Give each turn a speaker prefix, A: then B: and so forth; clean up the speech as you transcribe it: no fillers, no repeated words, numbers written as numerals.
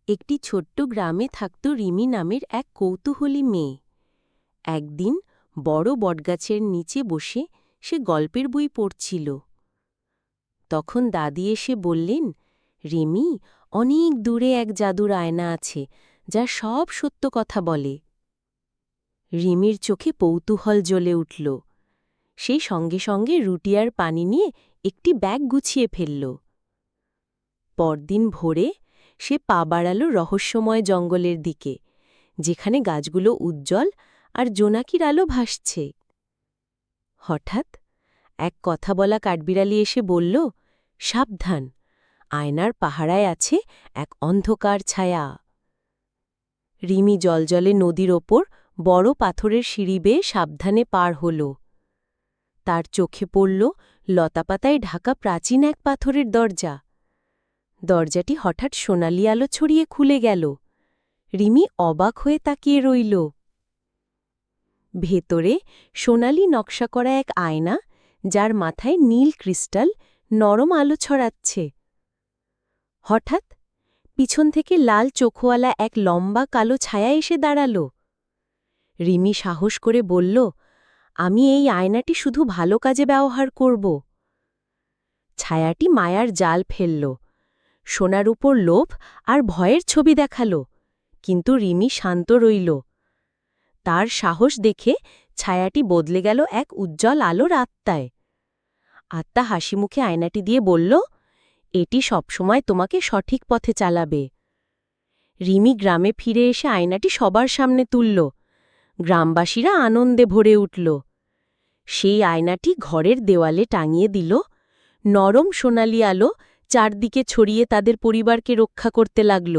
A: একটি ছোট্ট গ্রামে থাকত রিমি নামের এক কৌতূহলী মেয়ে। একদিন বড় বটগাছের নিচে বসে সে গল্পের বই পড়ছিল। তখন দাদি এসে বললেন, রিমি, অনেক দূরে এক জাদুর আয়না আছে যা সব সত্য কথা বলে। রিমির চোখে কৌতূহল জ্বলে উঠল। সে সঙ্গে সঙ্গে রুটি আর পানি নিয়ে একটি ব্যাগ গুছিয়ে ফেলল। পরদিন ভোরে সে পা বাড়াল রহস্যময় জঙ্গলের দিকে, যেখানে গাছগুলো উজ্জ্বল আর জোনাকির আলো ভাসছে। হঠাৎ এক কথা বলা কাঠবিড়ালি এসে বলল, সাবধান, আয়নার পাহারায় আছে এক অন্ধকার ছায়া। রিমি জলজলে নদীর ওপর বড় পাথরের সিঁড়ি বেয়ে সাবধানে পার হল। তার চোখে পড়ল লতাপাতায় ঢাকা প্রাচীন এক পাথরের দরজা। দরজাটি হঠাৎ সোনালি আলো ছড়িয়ে খুলে গেল। রিমি অবাক হয়ে তাকিয়ে রইল। ভেতরে সোনালি নকশা করা এক আয়না, যার মাথায় নীল ক্রিস্টাল নরম আলো ছড়াচ্ছে। হঠাৎ পিছন থেকে লাল চোখওয়ালা এক লম্বা কালো ছায়া এসে দাঁড়াল। রিমি সাহস করে বলল, আমি এই আয়নাটি শুধু ভালো কাজে ব্যবহার করব। ছায়াটি মায়ার জাল ফেলল, সোনার উপর লোভ আর ভয়ের ছবি দেখাল। কিন্তু রিমি শান্ত রইল। তার সাহস দেখে ছায়াটি বদলে গেল এক উজ্জ্বল আলোর আত্মায়। আত্মা হাসিমুখে আয়নাটি দিয়ে বলল, এটি সবসময় তোমাকে সঠিক পথে চালাবে। রিমি গ্রামে ফিরে এসে আয়নাটি সবার সামনে তুলল। গ্রামবাসীরা আনন্দে ভরে উঠল। সেই আয়নাটি ঘরের দেওয়ালে টাঙিয়ে দিল। নরম সোনালি আলো চারদিকে ছড়িয়ে তাদের পরিবারকে রক্ষা করতে লাগল।